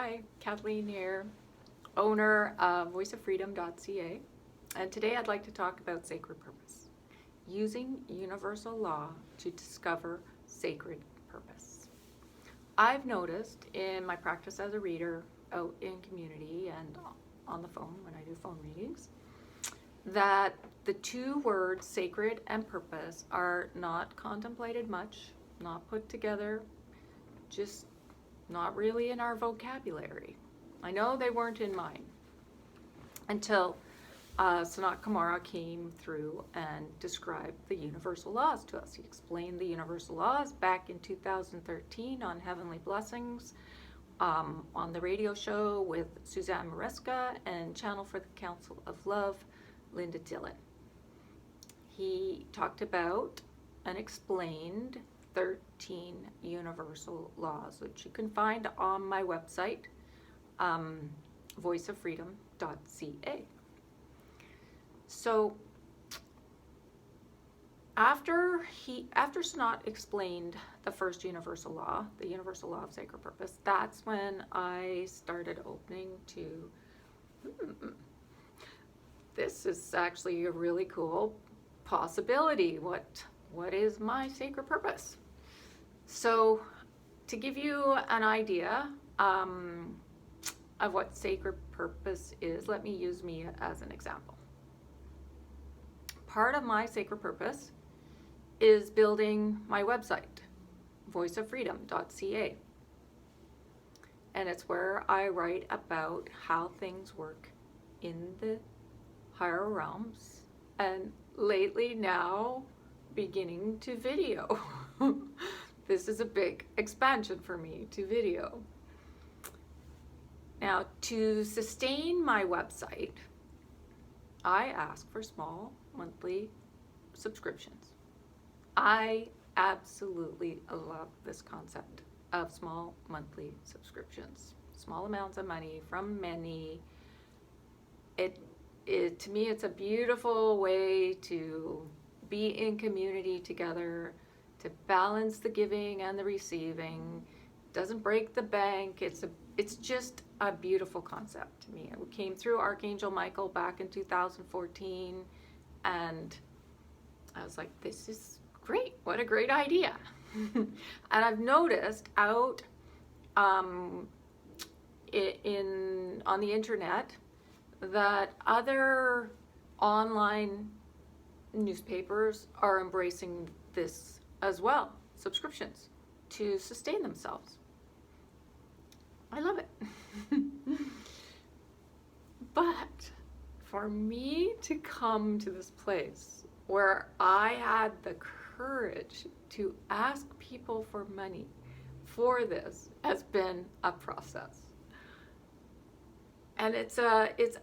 Hi, Kathleen here, owner of voiceoffreedom.ca, and today I'd like to talk about sacred purpose, using universal law to discover sacred purpose. I've noticed in my practice as a reader out in community and on the phone when I do phone readings that the two words sacred and purpose are not contemplated much, not put together, just not really in our vocabulary. I know they weren't in mine until Sanat Kumara came through and described the universal laws to us. He explained the universal laws back in 2013 on Heavenly Blessings on the radio show with Suzanne Maresca and Channel for the Council of Love, Linda Dillon. He talked about and explained 13 universal laws, which you can find on my website, voiceoffreedom.ca. So after Sanat explained the first universal law, the universal law of sacred purpose, that's when I started opening to, this is actually a really cool possibility. What is my sacred purpose? So to give you an idea of what sacred purpose is, let me use me as an example. Part of my sacred purpose is building my website, voiceoffreedom.ca. And it's where I write about how things work in the higher realms, and lately now beginning to video. This is a big expansion for me to video. Now, to sustain my website, I ask for small monthly subscriptions. I absolutely love this concept of small monthly subscriptions. Small amounts of money from many. To me, it's a beautiful way to be in community together, to balance the giving and the receiving. Doesn't break the bank. It's just a beautiful concept to me. It came through Archangel Michael back in 2014, and I was like, this is great. What a great idea. And I've noticed out on the internet that other online newspapers are embracing this as well, subscriptions to sustain themselves. I love it. But for me to come to this place where I had the courage to ask people for money for this has been a process. And it's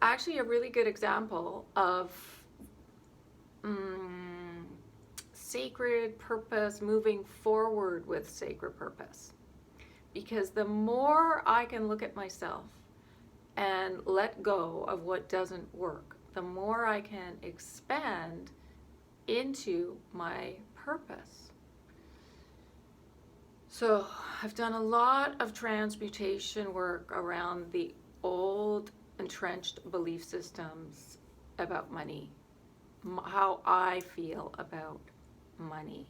actually a really good example of sacred purpose, moving forward with sacred purpose. Because the more I can look at myself and let go of what doesn't work, the more I can expand into my purpose. So I've done a lot of transmutation work around the old entrenched belief systems about money, how I feel about money.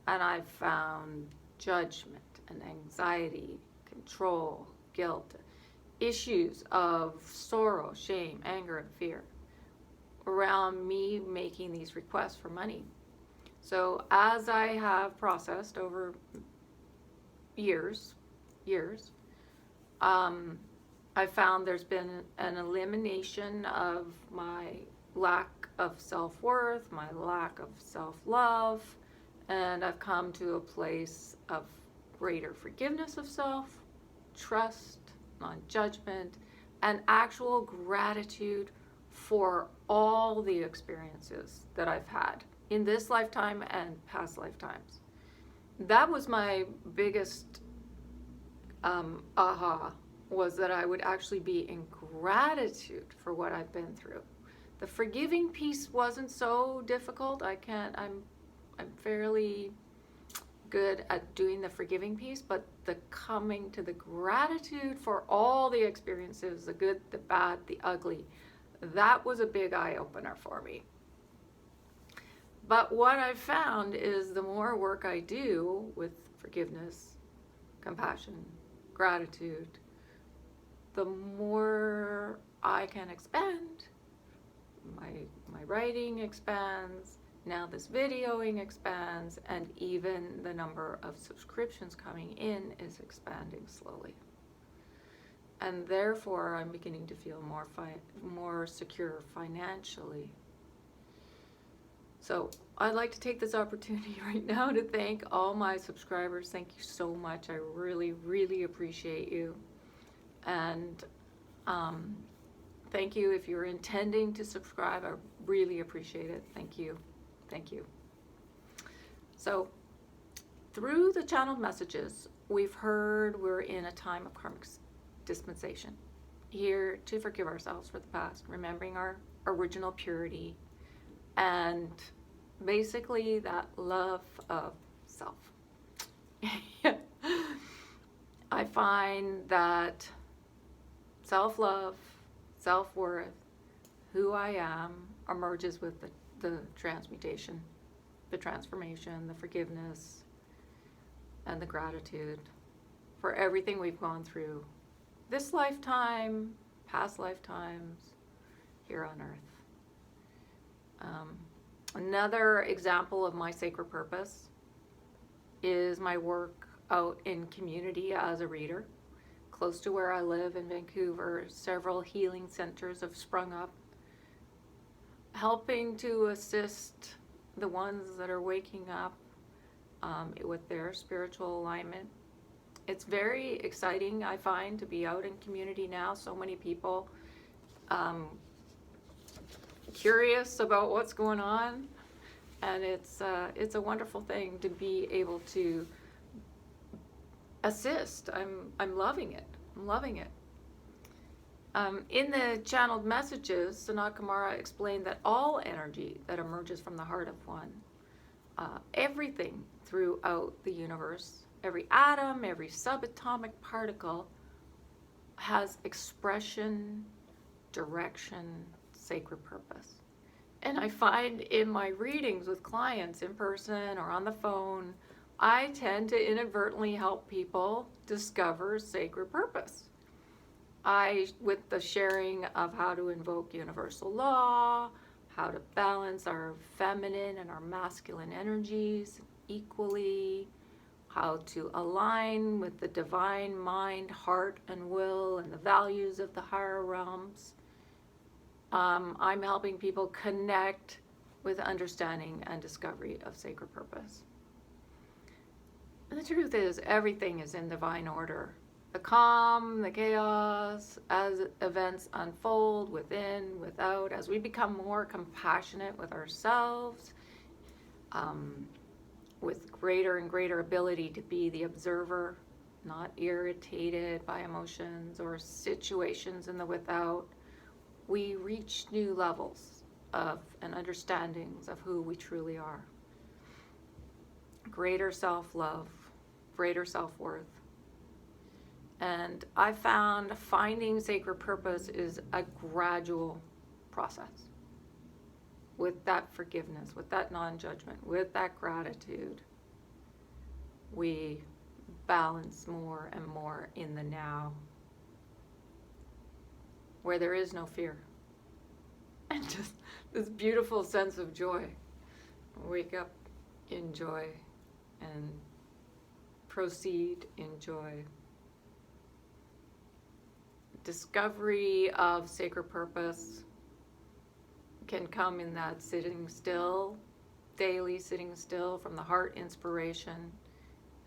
And I've found judgment and anxiety, control, guilt, issues of sorrow, shame, anger, and fear around me making these requests for money. So as I have processed over years, I found there's been an elimination of my lack of self-worth, my lack of self-love, and I've come to a place of greater forgiveness of self, trust, non-judgment, and actual gratitude for all the experiences that I've had in this lifetime and past lifetimes. That was my biggest aha, was that I would actually be in gratitude for what I've been through. The forgiving piece wasn't so difficult. I'm fairly good at doing the forgiving piece, but the coming to the gratitude for all the experiences, the good, the bad, the ugly. That was a big eye-opener for me. But what I've found is the more work I do with forgiveness, compassion, gratitude, the more I can expand. My writing expands, now this videoing expands, and even the number of subscriptions coming in is expanding slowly. And therefore, I'm beginning to feel more secure financially. So I'd like to take this opportunity right now to thank all my subscribers. Thank you so much. I really, really appreciate you. And thank you if you're intending to subscribe. I really appreciate it. Thank you. Thank you. So through the channeled messages, we've heard we're in a time of karmic dispensation. Here to forgive ourselves for the past, remembering our original purity, and basically that love of self. I find that self-love, self-worth, who I am, emerges with the transmutation, the transformation, the forgiveness, and the gratitude for everything we've gone through this lifetime, past lifetimes, here on earth. Another example of my sacred purpose is my work out in community as a reader. Close to where I live in Vancouver, several healing centers have sprung up, helping to assist the ones that are waking up with their spiritual alignment. It's very exciting, I find, to be out in community now. So many people curious about what's going on, and it's a wonderful thing to be able to assist. I'm loving it. I'm loving it. In the channeled messages, Sanat Kumara explained that all energy that emerges from the heart of one, everything throughout the universe, every atom, every subatomic particle, has expression, direction, sacred purpose. And I find in my readings with clients in person or on the phone, I tend to inadvertently help people discover sacred purpose. With the sharing of how to invoke universal law, how to balance our feminine and our masculine energies equally, how to align with the divine mind, heart, and will, and the values of the higher realms. I'm helping people connect with understanding and discovery of sacred purpose. And the truth is, everything is in divine order. The calm, the chaos, as events unfold within, without, as we become more compassionate with ourselves, with greater and greater ability to be the observer, not irritated by emotions or situations in the without, we reach new levels of and understandings of who we truly are. Greater self-love, greater self-worth. And I found finding sacred purpose is a gradual process. With that forgiveness, with that non-judgment, with that gratitude, we balance more and more in the now, where there is no fear. And just this beautiful sense of joy. Wake up in joy and proceed in joy. Discovery of sacred purpose can come in that sitting still, daily sitting still from the heart inspiration,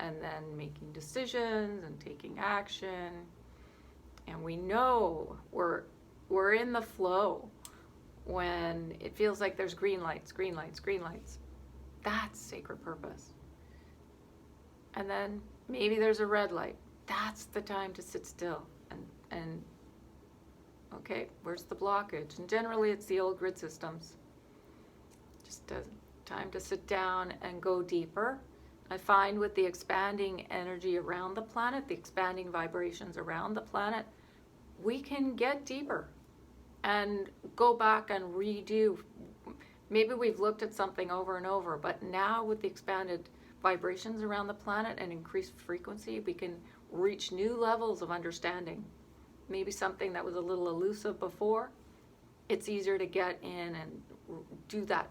and then making decisions and taking action. And we know we're in the flow when it feels like there's green lights, green lights, green lights. That's sacred purpose. And then maybe there's a red light. That's the time to sit still and okay, where's the blockage? And generally it's the old grid systems. Just a time to sit down and go deeper. I find with the expanding energy around the planet, the expanding vibrations around the planet, we can get deeper and go back and redo. Maybe we've looked at something over and over, but now with the expanded vibrations around the planet and increased frequency, we can reach new levels of understanding. Maybe something that was a little elusive before, it's easier to get in and do that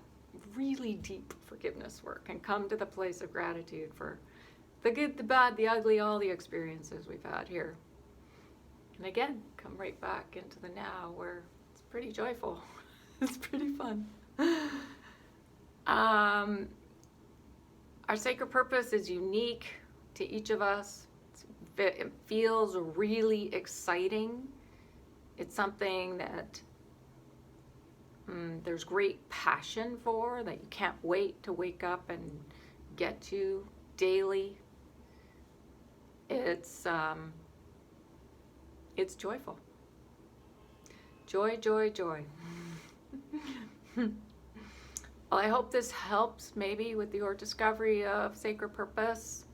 really deep forgiveness work and come to the place of gratitude for the good, the bad, the ugly, all the experiences we've had here. And again, come right back into the now where it's pretty joyful. It's pretty fun. Our sacred purpose is unique to each of us. It feels really exciting. It's something that there's great passion for, that you can't wait to wake up and get to daily. It's joyful. Joy, joy, joy. Well, I hope this helps maybe with your discovery of sacred purpose.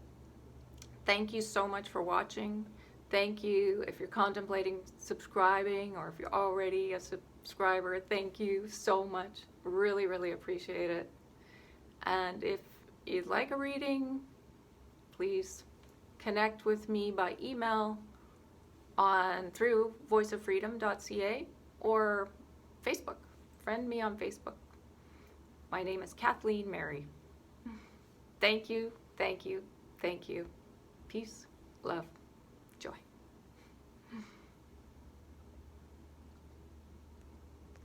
Thank you so much for watching. Thank you if you're contemplating subscribing, or if you're already a subscriber, thank you so much. Really, really appreciate it. And if you'd like a reading, please connect with me by email through voiceoffreedom.ca or Facebook. Friend me on Facebook. My name is Kathleen Mary. Thank you, thank you, thank you. Peace, love.